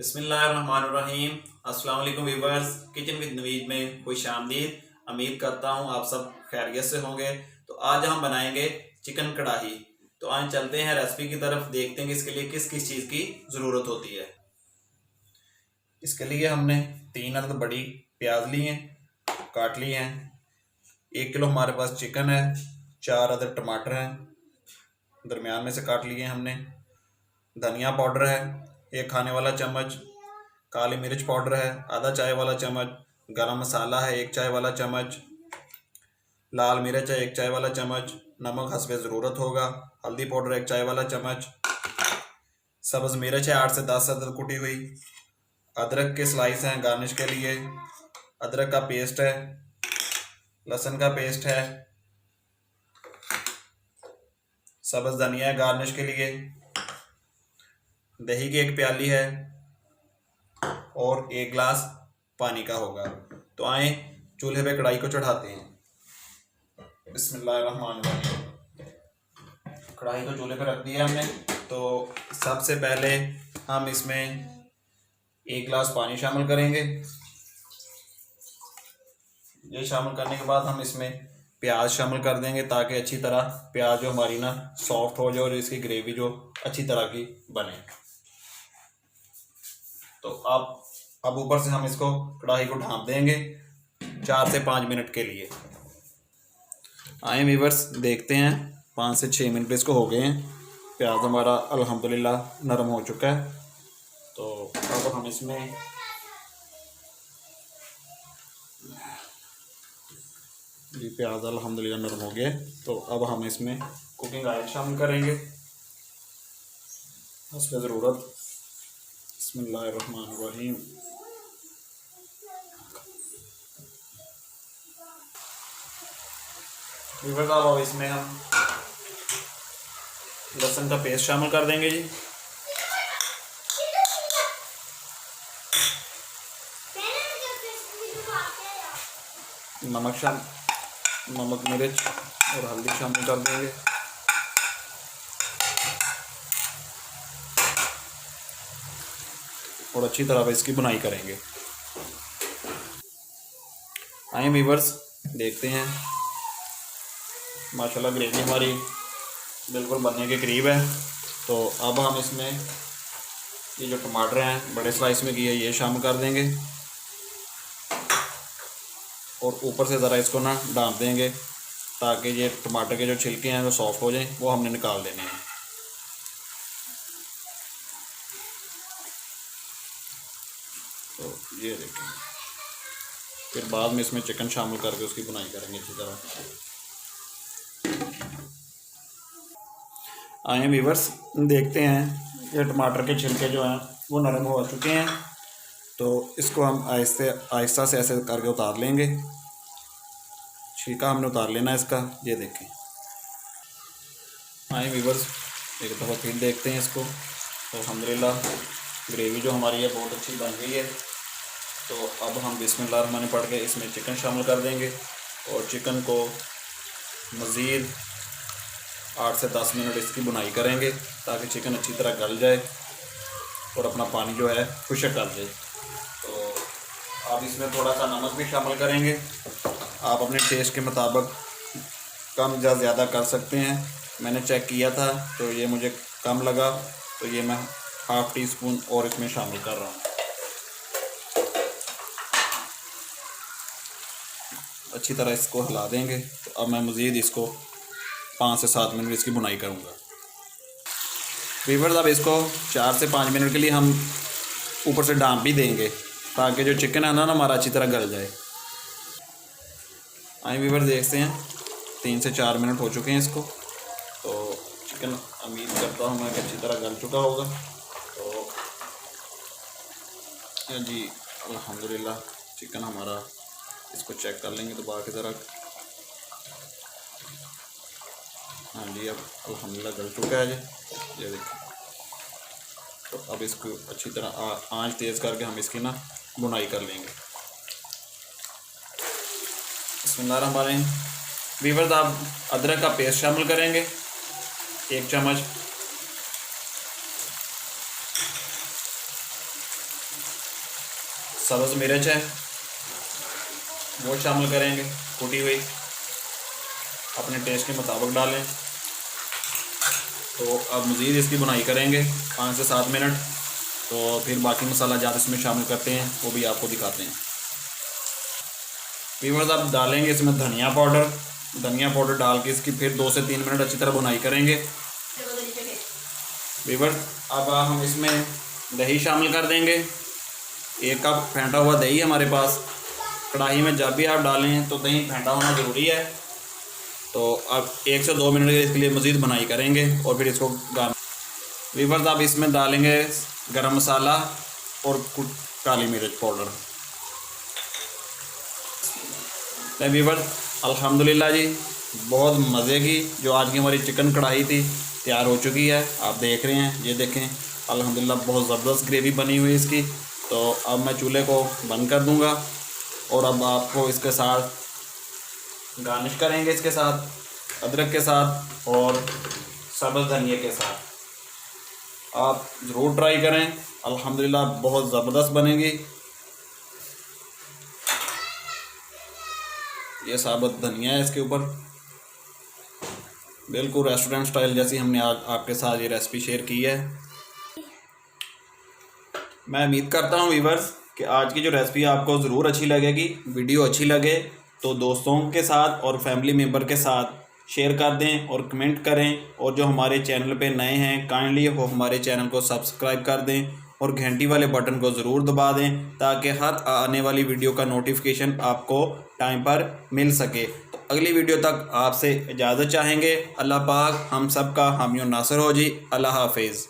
बिस्मिल्लाहिर्रहमानिर्रहीम। अस्सलाम वालेकुम व्यूअर्स, किचन विद नवीद में खुश आमदीद। उम्मीद करता हूँ आप सब खैरियत से होंगे। तो आज हम बनाएंगे चिकन कढ़ाई। तो आज चलते हैं रेसिपी की तरफ, देखते हैं कि इसके लिए किस किस चीज़ की ज़रूरत होती है। इसके लिए हमने 3 अदद बड़ी प्याज ली हैं, काट ली हैं। 1 किलो हमारे पास चिकन है। 4 अदद टमाटर हैं, दरमियान में से काट लिए हमने। धनिया पाउडर है 1 खाने वाला चम्मच। काली मिर्च पाउडर है आधा चाय वाला चम्मच। गरम मसाला है 1 चाय वाला चम्मच। लाल मिर्च है 1 चाय वाला चम्मच। नमक हस्बे ज़रूरत होगा। हल्दी पाउडर 1 चाय वाला चम्मच। सब्ज़ मिर्च है 8 से 10 अदद कुटी हुई। अदरक के स्लाइस हैं गार्निश के लिए। अदरक का पेस्ट है, लहसुन का पेस्ट है, सब्ज़ धनिया है गार्निश के लिए। दही की 1 प्याली है और 1 गिलास पानी का होगा। तो आए चूल्हे पे कढ़ाई को चढ़ाते हैं। बिस्मिल्लाहिर्रहमानिर्रहीम। कढ़ाई को चूल्हे पे रख दिया हमने। तो सबसे पहले हम इसमें 1 गिलास पानी शामिल करेंगे। ये शामिल करने के बाद हम इसमें प्याज शामिल कर देंगे, ताकि अच्छी तरह प्याज जो हमारी ना सॉफ्ट हो जाए और इसकी ग्रेवी जो अच्छी तरह की बने। तो अब ऊपर से हम इसको कढ़ाई को ढाँप देंगे 4 से 5 मिनट के लिए। आए व्यूअर्स, देखते हैं 5 से 6 मिनट इसको हो गए हैं। प्याज हमारा अल्हम्दुलिल्लाह नरम हो चुका है। तो अब हम इसमें ये प्याज अल्हम्दुलिल्लाह नरम हो गया। तो अब हम इसमें कुकिंग ऑयल शामिल करेंगे उसमें ज़रूरत। बिस्मिल्लाहिर्रहमानिर्रहीम। अब इसमें हम लहसुन का पेस्ट शामिल कर देंगे जी। नमक मिर्च और हल्दी शामिल कर देंगे। और अच्छी तरह से इसकी बुनाई करेंगे। आए व्यूअर्स, देखते हैं माशाल्लाह ग्रेवी हमारी बिल्कुल बनने के करीब है। तो अब हम इसमें ये जो टमाटर हैं बड़े स्लाइस में किए ये शामिल कर देंगे और ऊपर से ज़रा इसको ना ढाँप देंगे, ताकि ये टमाटर के जो छिलके हैं वो सॉफ्ट हो जाएं। वो हमने निकाल देने हैं। तो ये देखें, फिर बाद में इसमें चिकन शामिल करके उसकी बुनाई करेंगे अच्छी तरह। आए व्यूअर्स, देखते हैं ये टमाटर के छिलके जो हैं वो नरम हो चुके हैं। तो इसको हम आहिस्ता से ऐसे करके उतार लेंगे। छिलका हमने उतार लेना है इसका, ये देखें। आए व्यूअर्स, एक दफ़ा फिर देखते हैं इसको। तो अल्हम्दुलिल्लाह ग्रेवी जो हमारी है बहुत अच्छी बन गई है। तो अब हम बिस्मिल्लाह पढ़ के इसमें चिकन शामिल कर देंगे और चिकन को मज़ीद 8 से 10 मिनट इसकी बुनाई करेंगे, ताकि चिकन अच्छी तरह गल जाए और अपना पानी जो है खुश्क कर जाए। तो अब इसमें थोड़ा सा नमक भी शामिल करेंगे। आप अपने टेस्ट के मुताबिक कम या ज़्यादा कर सकते हैं। मैंने चेक किया था तो ये मुझे कम लगा, तो ये मैं ½ टीस्पून और इसमें शामिल कर रहा हूँ। अच्छी तरह इसको हिला देंगे। तो अब मैं मज़ीद इसको 5 से 7 मिनट इसकी बुनाई करूँगा। व्यूअर्स, अब इसको 4 से 5 मिनट के लिए हम ऊपर से ढाँप भी देंगे, ताकि जो चिकन है ना हमारा अच्छी तरह गल जाए। आए व्यूअर्स, देखते हैं 3 से 4 मिनट हो चुके हैं इसको। तो चिकन उम्मीद करता हूँ मैं कि अच्छी तरह गल चुका होगा। तो जी अल्हम्दुलिल्लाह चिकन हमारा, इसको चेक कर लेंगे दोबारा की तरह। हाँ जी, अब अल्हम्दुलिल्लाह गल चुका है जी, ये देखिए। तो अब इसको अच्छी तरह आंच तेज़ करके हम इसकी ना बुनाई कर लेंगे। बिस्मिल्लाहिर्रहमानिर्रहीम। व्यूअर्स, आप अदरक का पेस्ट शामिल करेंगे 1 चम्मच। सब्ज़ मिर्च है वो शामिल करेंगे, कुटी हुई, अपने टेस्ट के मुताबिक डालें। तो अब मज़ीद इसकी बुनाई करेंगे 5 से 7 मिनट। तो फिर बाकी मसाला जात इसमें शामिल करते हैं, वो भी आपको दिखाते हैं। व्यूअर्स अब डालेंगे इसमें धनिया पाउडर डाल के इसकी फिर 2 से 3 मिनट अच्छी तरह बुनाई करेंगे। व्यूअर्स अब हम इसमें दही शामिल कर देंगे। 1 कप फेंटा हुआ दही हमारे पास। कढ़ाई में जब भी आप डालें तो दही फेंटा होना ज़रूरी है। तो अब 1 से 2 मिनट इसके लिए मज़ीद बुनाई करेंगे और फिर इसको व्यूअर्स अब इसमें डालेंगे गरम मसाला और काली मिर्च पाउडर। व्यूअर्स अल्हम्दुलिल्लाह जी, बहुत मज़े की जो आज की हमारी चिकन कढ़ाई थी तैयार हो चुकी है। आप देख रहे हैं, ये देखें अल्हम्दुलिल्लाह बहुत ज़बरदस्त ग्रेवी बनी हुई इसकी। तो अब मैं चूल्हे को बंद कर दूंगा और अब आपको इसके साथ गार्निश करेंगे, इसके साथ अदरक के साथ और सब्ज़ धनिया के साथ। आप ज़रूर ट्राई करें, अल्हम्दुलिल्लाह बहुत ज़बरदस्त बनेगी। ये साबुत धनिया है इसके ऊपर, बिल्कुल रेस्टोरेंट स्टाइल जैसी हमने आज आपके साथ ये रेसिपी शेयर की है। मैं उम्मीद करता हूँ व्यूअर्स कि आज की जो रेसिपी आपको ज़रूर अच्छी लगेगी। वीडियो अच्छी लगे तो दोस्तों के साथ और फैमिली मेम्बर के साथ शेयर कर दें और कमेंट करें। और जो हमारे चैनल पे नए हैं काइंडली वो हमारे चैनल को सब्सक्राइब कर दें और घंटी वाले बटन को ज़रूर दबा दें ताकि हर आने वाली वीडियो का नोटिफिकेशन आपको टाइम पर मिल सके। तो अगली वीडियो तक आपसे इजाज़त चाहेंगे। अल्लाह पाक हम सब का हामी और नासर हो जी। अल्लाह हाफिज़।